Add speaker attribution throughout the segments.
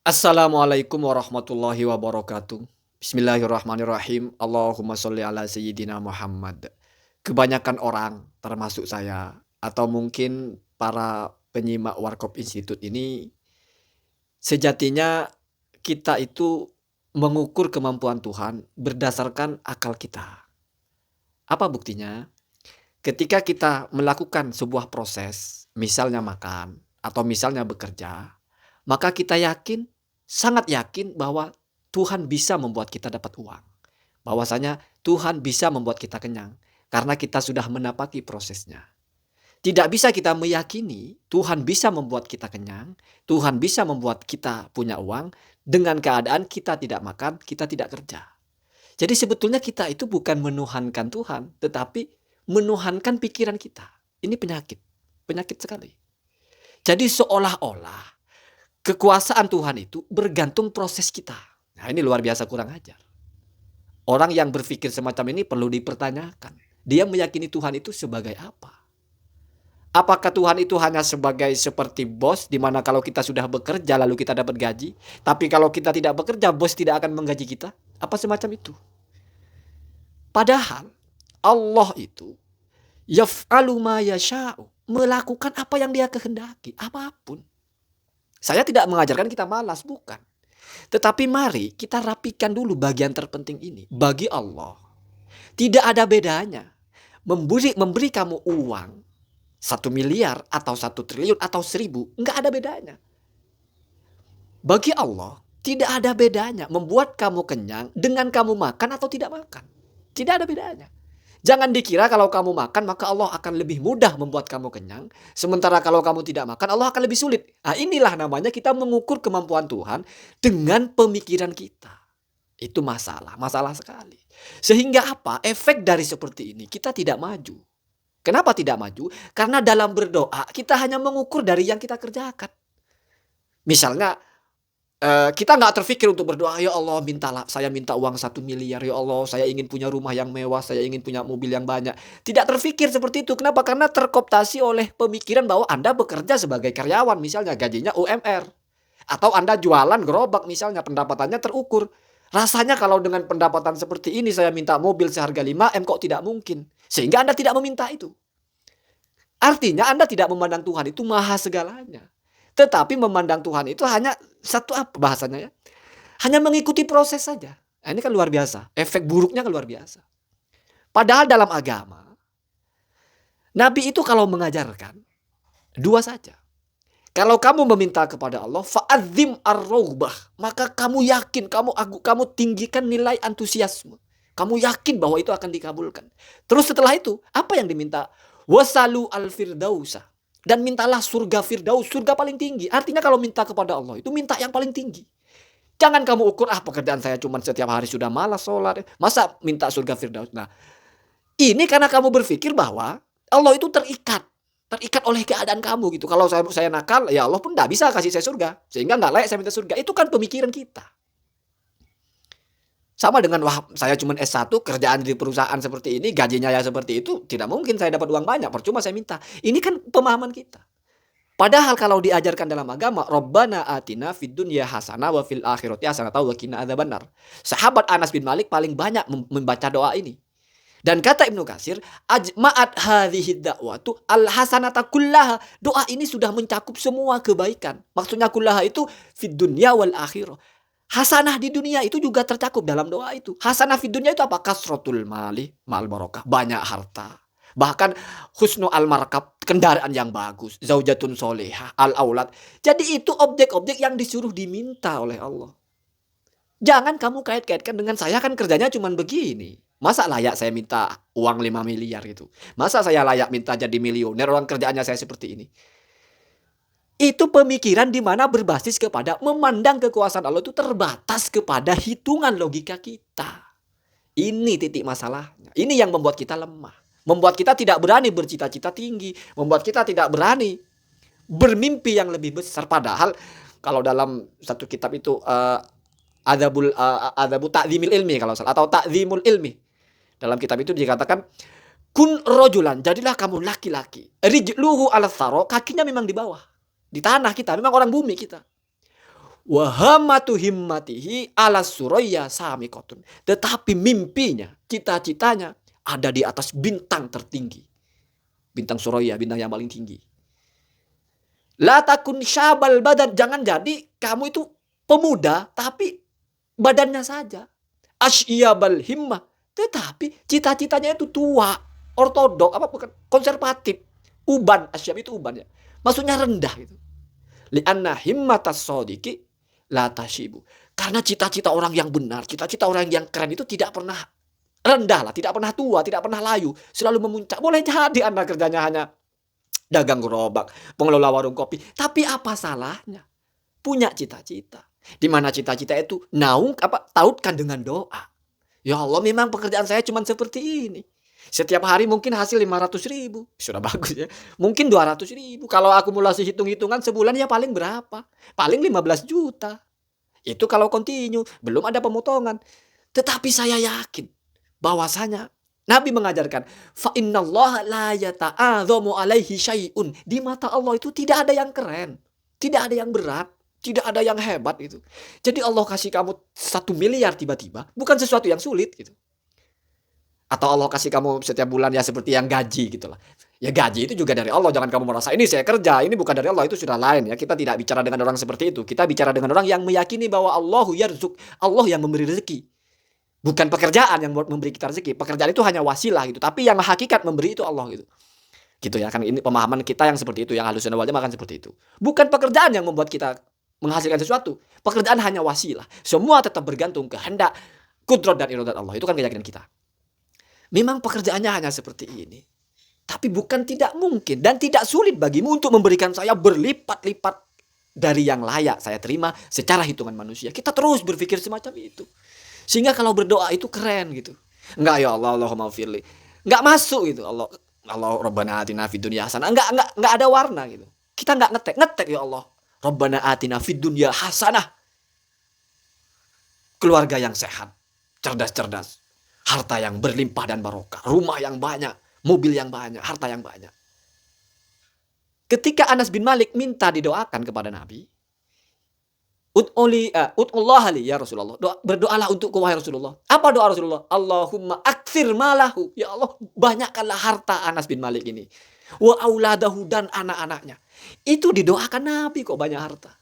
Speaker 1: Assalamualaikum warahmatullahi wabarakatuh. Bismillahirrahmanirrahim. Allahumma sholli ala sayyidina Muhammad. Kebanyakan orang, termasuk saya, atau mungkin para penyimak Warkop Institute ini, sejatinya kita itu mengukur kemampuan Tuhan berdasarkan akal kita. Apa buktinya? Ketika kita melakukan sebuah proses, misalnya makan atau misalnya bekerja, maka kita yakin, sangat yakin bahwa Tuhan bisa membuat kita dapat uang. Bahwasanya Tuhan bisa membuat kita kenyang karena kita sudah menapaki prosesnya. Tidak bisa kita meyakini Tuhan bisa membuat kita kenyang, Tuhan bisa membuat kita punya uang dengan keadaan kita tidak makan, kita tidak kerja. Jadi sebetulnya kita itu bukan menuhankan Tuhan, tetapi menuhankan pikiran kita. Ini penyakit, penyakit sekali. Jadi seolah-olah kekuasaan Tuhan itu bergantung proses kita. Nah, ini luar biasa kurang ajar. Orang yang berpikir semacam ini perlu dipertanyakan. Dia meyakini Tuhan itu sebagai apa? Apakah Tuhan itu hanya sebagai seperti bos, di mana kalau kita sudah bekerja lalu kita dapat gaji, tapi kalau kita tidak bekerja, bos tidak akan menggaji kita? Apa semacam itu? Padahal Allah itu yaf'alu ma yasha'u, melakukan apa yang Dia kehendaki, apapun. Saya tidak mengajarkan kita malas, bukan. Tetapi mari kita rapikan dulu bagian terpenting ini. Bagi Allah, tidak ada bedanya memberi kamu uang 1 miliar atau 1 triliun atau 1000, nggak ada bedanya. Bagi Allah, tidak ada bedanya membuat kamu kenyang dengan kamu makan atau tidak makan. Tidak ada bedanya. Jangan dikira kalau kamu makan maka Allah akan lebih mudah membuat kamu kenyang. Sementara kalau kamu tidak makan Allah akan lebih sulit. Nah, inilah namanya kita mengukur kemampuan Tuhan dengan pemikiran kita. Itu masalah sekali. Sehingga apa? Efek dari seperti ini kita tidak maju. Kenapa tidak maju? Karena dalam berdoa kita hanya mengukur dari yang kita kerjakan. Misalnya kita nggak terfikir untuk berdoa, ya Allah saya minta uang 1 miliar, ya Allah saya ingin punya rumah yang mewah, saya ingin punya mobil yang banyak. Tidak terfikir seperti itu. Kenapa? Karena terkooptasi oleh pemikiran bahwa Anda bekerja sebagai karyawan, misalnya gajinya UMR. Atau Anda jualan gerobak misalnya, pendapatannya terukur. Rasanya kalau dengan pendapatan seperti ini saya minta mobil seharga 5M kok tidak mungkin. Sehingga Anda tidak meminta itu. Artinya Anda tidak memandang Tuhan itu maha segalanya. Tetapi memandang Tuhan itu hanya satu apa bahasanya ya? Hanya mengikuti proses saja. Nah, ini kan luar biasa. Efek buruknya kan luar biasa. Padahal dalam agama, Nabi itu kalau mengajarkan, dua saja. Kalau kamu meminta kepada Allah, fa'adzim ar-raghbah, maka kamu yakin, kamu tinggikan nilai antusiasme. Kamu yakin bahwa itu akan dikabulkan. Terus setelah itu, apa yang diminta? Wasalu al-firdausa. Dan mintalah surga firdaus, surga paling tinggi. Artinya kalau minta kepada Allah, itu minta yang paling tinggi. Jangan kamu ukur, pekerjaan saya cuma setiap hari sudah malas sholat. Masa minta surga firdaus? Nah, ini karena kamu berpikir bahwa Allah itu terikat oleh keadaan kamu gitu. Kalau saya nakal, ya Allah pun tidak bisa kasih saya surga. Sehingga nggak layak saya minta surga. Itu kan pemikiran kita. Sama dengan, wah saya cuma S1, kerjaan di perusahaan seperti ini, gajinya ya seperti itu, tidak mungkin saya dapat uang banyak, percuma saya minta. Ini kan pemahaman kita. Padahal kalau diajarkan dalam agama, Rabbana atina fid dunya hasanah wa fil akhirati hasanah wa qina adzabannar. Sahabat Anas bin Malik paling banyak membaca doa ini. Dan kata Ibnu Katsir, ajma'at hadhihi da'watu al-hasanata kullaha. Doa ini sudah mencakup semua kebaikan. Maksudnya kullaha itu fid dunya wal akhirah. Hasanah di dunia itu juga tercakup dalam doa itu. Hasanah fid dunya itu apa? Kasratul mali mal barokah, banyak harta. Bahkan husnu al-markab, kendaraan yang bagus, zaujatun solehah, al-aulad. Jadi itu objek-objek yang disuruh diminta oleh Allah. Jangan kamu kait-kaitkan dengan saya kan kerjanya cuma begini. Masa layak saya minta uang 5 miliar gitu? Masa saya layak minta jadi milioner orang kerjaannya saya seperti ini? Itu pemikiran di mana berbasis kepada memandang kekuasaan Allah itu terbatas kepada hitungan logika kita. Ini titik masalahnya. Ini yang membuat kita lemah. Membuat kita tidak berani bercita-cita tinggi. Membuat kita tidak berani bermimpi yang lebih besar. Padahal kalau dalam satu kitab itu adabu ta'zimil ilmi kalau salah, atau ta'zimul ilmi. Dalam kitab itu dikatakan kun rojulan, jadilah kamu laki-laki. Rijluhu ala tharo, kakinya memang di bawah. Di tanah kita, memang orang bumi kita. Wahamatu himmatihi ala suraya samiqatun. Tetapi mimpinya, cita-citanya ada di atas bintang tertinggi. Bintang suraya, bintang yang paling tinggi. La takun syabal badan. Jangan jadi kamu itu pemuda, tapi badannya saja. Asyiyabal himmah. Tetapi cita-citanya itu tua. Ortodok, bukan konservatif. Uban, asyab itu uban ya. Maksudnya rendah gitu. Li'anna himmatas sodiki la tashibu. Karena cita-cita orang yang benar, cita-cita orang yang keren itu tidak pernah rendah lah, tidak pernah tua, tidak pernah layu, selalu memuncak. Boleh jadi Anda kerjanya hanya dagang gerobak, pengelola warung kopi, tapi apa salahnya? Punya cita-cita. Di mana cita-cita itu tautkan dengan doa. Ya Allah, memang pekerjaan saya cuma seperti ini. Setiap hari mungkin hasil 500.000. Sudah bagus ya. Mungkin 200.000. Kalau akumulasi hitung-hitungan sebulan ya paling berapa? Paling 15 juta. Itu kalau kontinu. Belum ada pemotongan. Tetapi saya yakin bahwasanya Nabi mengajarkan, fa innallaha la yata'adzamu alaihi syai'un. Di mata Allah itu tidak ada yang keren, tidak ada yang berat, tidak ada yang hebat itu. Jadi Allah kasih kamu 1 miliar tiba-tiba, bukan sesuatu yang sulit gitu. Atau Allah kasih kamu setiap bulan ya seperti yang gaji gitu lah. Ya gaji itu juga dari Allah, jangan kamu merasa ini saya kerja, ini bukan dari Allah, itu sudah lain ya. Kita tidak bicara dengan orang seperti itu. Kita bicara dengan orang yang meyakini bahwa Allahu yarzuk, Allah yang memberi rezeki. Bukan pekerjaan yang memberi kita rezeki. Pekerjaan itu hanya wasilah gitu. Tapi yang hakikat memberi itu Allah gitu. Gitu ya kan, ini pemahaman kita yang seperti itu, yang Ahlussunnah wal Jamaah kan seperti itu. Bukan pekerjaan yang membuat kita menghasilkan sesuatu. Pekerjaan hanya wasilah. Semua tetap bergantung kehendak, kudrat dan iradat Allah. Itu kan keyakinan kita. Memang pekerjaannya hanya seperti ini. Tapi bukan tidak mungkin dan tidak sulit bagimu untuk memberikan saya berlipat-lipat dari yang layak saya terima secara hitungan manusia. Kita terus berpikir semacam itu. Sehingga kalau berdoa itu keren gitu. Enggak ya Allah, Allahumma firli. Enggak masuk gitu. Allah Rabbana atina fid dunya hasanah. Enggak ada warna gitu. Kita enggak ngetek ya Allah. Rabbana atina fid dunya hasanah. Keluarga yang sehat, cerdas-cerdas. Harta yang berlimpah dan barokah, rumah yang banyak, mobil yang banyak, harta yang banyak. Ketika Anas bin Malik minta didoakan kepada Nabi, Ud'ullah li ya Rasulullah. Berdoalah untukku wahai Rasulullah. Apa doa Rasulullah? Allahumma aktsir malahu. Ya Allah, banyakkanlah harta Anas bin Malik ini. Wa auladahu, dan anak-anaknya. Itu didoakan Nabi kok banyak harta.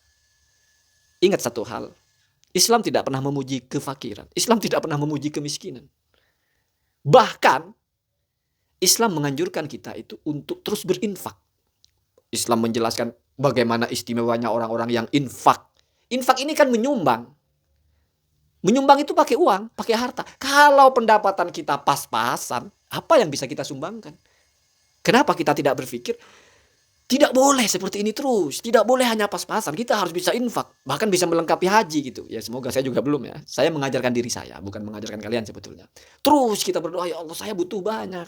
Speaker 1: Ingat satu hal. Islam tidak pernah memuji kefakiran. Islam tidak pernah memuji kemiskinan. Bahkan Islam menganjurkan kita itu untuk terus berinfak. Islam menjelaskan bagaimana istimewanya orang-orang yang infak. Infak ini kan menyumbang. Menyumbang itu pakai uang, pakai harta. Kalau pendapatan kita pas-pasan, apa yang bisa kita sumbangkan? Kenapa kita tidak berpikir tidak boleh seperti ini terus, tidak boleh hanya pas-pasan, kita harus bisa infak, bahkan bisa melengkapi haji gitu. Ya semoga saya juga belum ya. Saya mengajarkan diri saya, bukan mengajarkan kalian sebetulnya. Terus kita berdoa, ya Allah saya butuh banyak.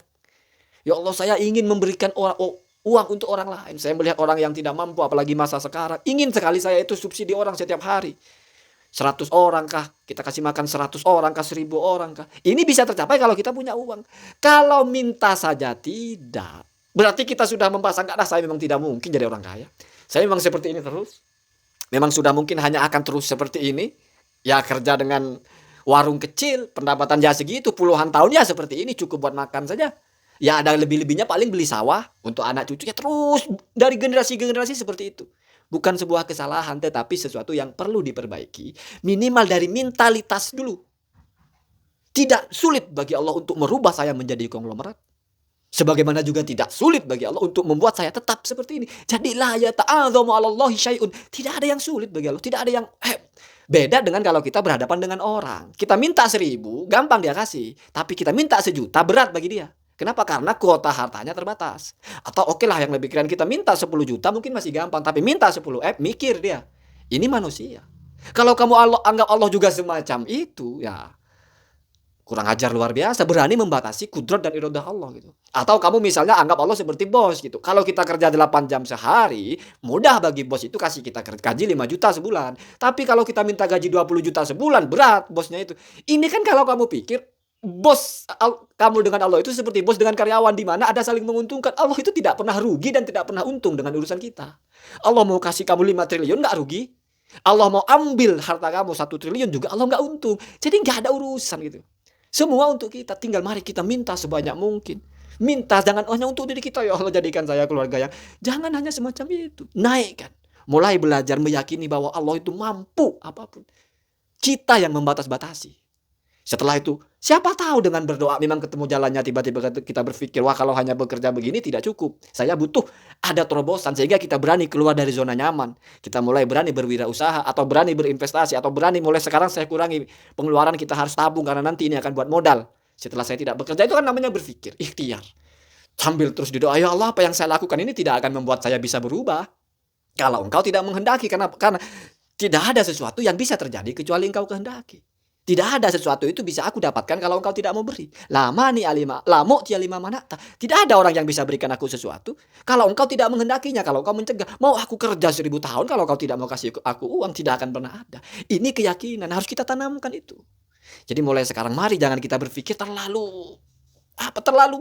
Speaker 1: Ya Allah saya ingin memberikan uang untuk orang lain. Saya melihat orang yang tidak mampu, apalagi masa sekarang. Ingin sekali saya itu subsidi orang setiap hari. 100 orang kah? Kita kasih makan 100 orang kah? 1000 orang kah? Ini bisa tercapai kalau kita punya uang. Kalau minta saja tidak. Berarti kita sudah mempasangkan, saya memang tidak mungkin jadi orang kaya. Saya memang seperti ini terus. Memang sudah mungkin hanya akan terus seperti ini. Ya kerja dengan warung kecil, pendapatan ya segitu, puluhan tahun ya seperti ini, cukup buat makan saja. Ya ada lebih-lebihnya paling beli sawah untuk anak cucu, ya terus dari generasi-generasi seperti itu. Bukan sebuah kesalahan, tetapi sesuatu yang perlu diperbaiki. Minimal dari mentalitas dulu. Tidak sulit bagi Allah untuk merubah saya menjadi konglomerat. Sebagaimana juga tidak sulit bagi Allah untuk membuat saya tetap seperti ini. Jadi la yata'adzamu 'alallahi syai'un. Tidak ada yang sulit bagi Allah, tidak ada yang beda dengan kalau kita berhadapan dengan orang. Kita minta 1000, gampang dia kasih. Tapi kita minta 1.000.000, berat bagi dia. Kenapa? Karena kuota hartanya terbatas. Atau oke lah yang lebih keren, kita minta 10 juta mungkin masih gampang. Tapi minta 10 mikir dia. Ini manusia. Kalau kamu anggap Allah juga semacam itu, ya kurang ajar luar biasa, berani membatasi kudrat dan iradah Allah gitu. Atau kamu misalnya anggap Allah seperti bos gitu. Kalau kita kerja 8 jam sehari, mudah bagi bos itu kasih kita gaji 5 juta sebulan. Tapi kalau kita minta gaji 20 juta sebulan, berat bosnya itu. Ini kan kalau kamu pikir bos kamu dengan Allah itu seperti bos dengan karyawan, di mana ada saling menguntungkan. Allah itu tidak pernah rugi dan tidak pernah untung dengan urusan kita. Allah mau kasih kamu 5 triliun nggak rugi. Allah mau ambil harta kamu 1 triliun juga Allah nggak untung. Jadi nggak ada urusan gitu. Semua untuk kita, tinggal mari kita minta sebanyak mungkin. Minta jangan hanya untuk diri kita, ya Allah jadikan saya keluarga yang, jangan hanya semacam itu. Naikkan. Mulai belajar meyakini bahwa Allah itu mampu apapun. Kita yang membatas-batasi. Setelah itu, siapa tahu dengan berdoa memang ketemu jalannya, tiba-tiba kita berpikir, wah kalau hanya bekerja begini tidak cukup. Saya butuh ada terobosan sehingga kita berani keluar dari zona nyaman. Kita mulai berani berwirausaha atau berani berinvestasi atau berani mulai sekarang saya kurangi pengeluaran, kita harus tabung karena nanti ini akan buat modal. Setelah saya tidak bekerja, itu kan namanya berpikir, ikhtiar. Sambil terus didoa, ya Allah apa yang saya lakukan ini tidak akan membuat saya bisa berubah. Kalau engkau tidak menghendaki, karena tidak ada sesuatu yang bisa terjadi kecuali engkau kehendaki. Tidak ada sesuatu itu bisa aku dapatkan kalau engkau tidak mau beri. Lama nih alima, lamo tia lima manata. Tidak ada orang yang bisa berikan aku sesuatu kalau engkau tidak menghendakinya, kalau engkau mencegah. Mau aku kerja 1000 tahun kalau kau tidak mau kasih aku uang, tidak akan pernah ada. Ini keyakinan, harus kita tanamkan itu. Jadi mulai sekarang mari jangan kita berpikir terlalu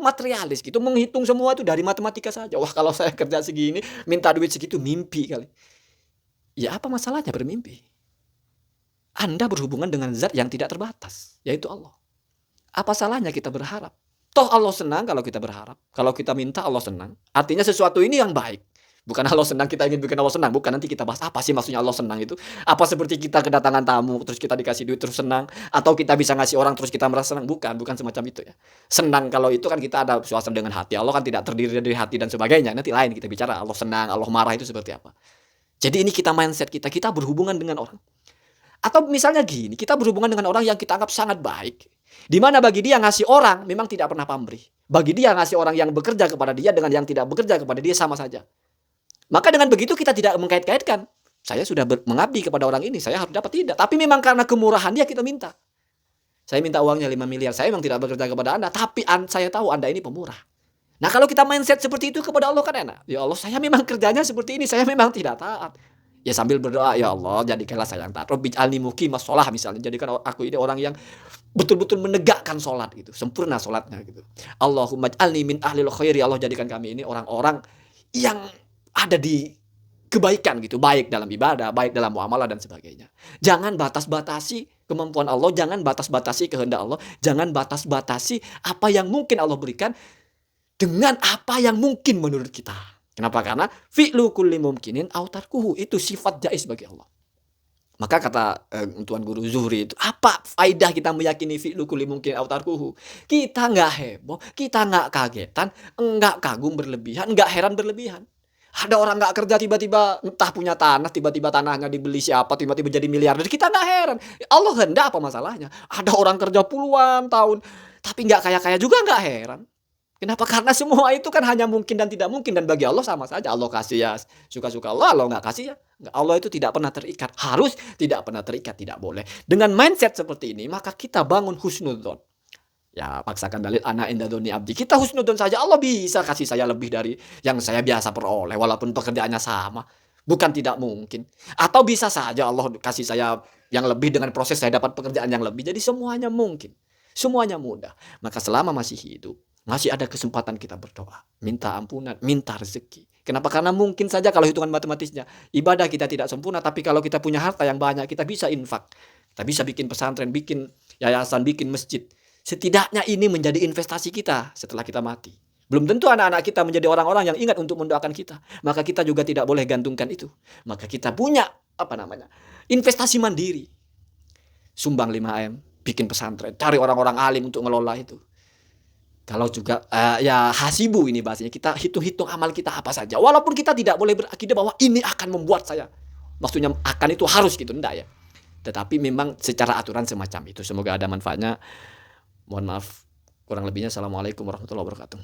Speaker 1: materialis gitu, menghitung semua itu dari matematika saja. Wah kalau saya kerja segini, minta duit segitu, mimpi kali. Ya apa masalahnya bermimpi? Anda berhubungan dengan zat yang tidak terbatas, yaitu Allah. Apa salahnya kita berharap? Toh Allah senang kalau kita berharap. Kalau kita minta Allah senang. Artinya sesuatu ini yang baik. Bukan Allah senang kita ingin bikin Allah senang. Bukan, nanti kita bahas apa sih maksudnya Allah senang itu. Apa seperti kita kedatangan tamu terus kita dikasih duit terus senang. Atau kita bisa ngasih orang terus kita merasa senang. Bukan semacam itu ya. Senang kalau itu kan kita ada suasana dengan hati. Allah kan tidak terdiri dari hati dan sebagainya. Nanti lain kita bicara Allah senang, Allah marah itu seperti apa. Jadi ini kita mindset kita. Kita berhubungan dengan orang. Atau misalnya gini, kita berhubungan dengan orang yang kita anggap sangat baik. Di mana bagi dia ngasih orang memang tidak pernah pamrih. Bagi dia ngasih orang yang bekerja kepada dia dengan yang tidak bekerja kepada dia sama saja. Maka dengan begitu kita tidak mengkait-kaitkan. Saya sudah mengabdi kepada orang ini, saya harus dapat, tidak. Tapi memang karena kemurahan dia kita minta. Saya minta uangnya 5 miliar, saya memang tidak bekerja kepada Anda, tapi saya tahu Anda ini pemurah. Nah kalau kita mindset seperti itu kepada Allah kan enak. Ya Allah, saya memang kerjanya seperti ini, saya memang tidak taat. Ya sambil berdoa, ya Allah jadikanlah saya yang taat. Rabbij'alni muqimas shalah misalnya. Jadikan aku ini orang yang betul-betul menegakkan sholat gitu. Sempurna sholatnya gitu. Allahumma ij'alni min ahlil khairi. Allah jadikan kami ini orang-orang yang ada di kebaikan gitu. Baik dalam ibadah, baik dalam muamalah dan sebagainya. Jangan batas-batasi kemampuan Allah. Jangan batas-batasi kehendak Allah. Jangan batas-batasi apa yang mungkin Allah berikan dengan apa yang mungkin menurut kita. Kenapa? Karena fi'lu kulli mumkinin aw tarkuhu, itu sifat jaiz bagi Allah. Maka kata Tuan Guru Zuhri itu, apa faidah kita meyakini fi'lu kulli mumkinin aw tarkuhu? Kita nggak heboh, kita nggak kagetan, nggak kagum berlebihan, nggak heran berlebihan. Ada orang nggak kerja tiba-tiba entah punya tanah, tiba-tiba tanahnya dibeli siapa, tiba-tiba jadi miliarder, kita nggak heran. Allah hendak, apa masalahnya? Ada orang kerja puluhan tahun, tapi nggak kaya-kaya juga, nggak heran. Kenapa? Karena semua itu kan hanya mungkin dan tidak mungkin, dan bagi Allah sama saja. Allah kasih ya suka-suka Allah, Allah nggak kasih ya. Allah itu tidak pernah terikat, harus tidak pernah terikat, tidak boleh. Dengan mindset seperti ini, maka kita bangun husnudzon. Ya paksakan dalil ana inda dzonni abdi. Kita husnudzon saja, Allah bisa kasih saya lebih dari yang saya biasa peroleh, walaupun pekerjaannya sama. Bukan tidak mungkin. Atau bisa saja Allah kasih saya yang lebih dengan proses saya dapat pekerjaan yang lebih. Jadi semuanya mungkin, semuanya mudah. Maka selama masih hidup, masih ada kesempatan kita berdoa, minta ampunan, minta rezeki. Kenapa? Karena mungkin saja kalau hitungan matematisnya, ibadah kita tidak sempurna, tapi kalau kita punya harta yang banyak, kita bisa infak. Kita bisa bikin pesantren, bikin yayasan, bikin masjid. Setidaknya ini menjadi investasi kita setelah kita mati. Belum tentu anak-anak kita menjadi orang-orang yang ingat untuk mendoakan kita. Maka kita juga tidak boleh gantungkan itu. Maka kita punya investasi mandiri. Sumbang 5M, bikin pesantren, cari orang-orang alim untuk ngelola itu. Kalau juga ya hasibu ini bahasanya, kita hitung-hitung amal kita apa saja. Walaupun kita tidak boleh berakidah bahwa ini akan membuat saya, maksudnya akan itu harus gitu, enggak ya. Tetapi memang secara aturan semacam itu. Semoga ada manfaatnya. Mohon maaf kurang lebihnya. Assalamualaikum warahmatullahi wabarakatuh.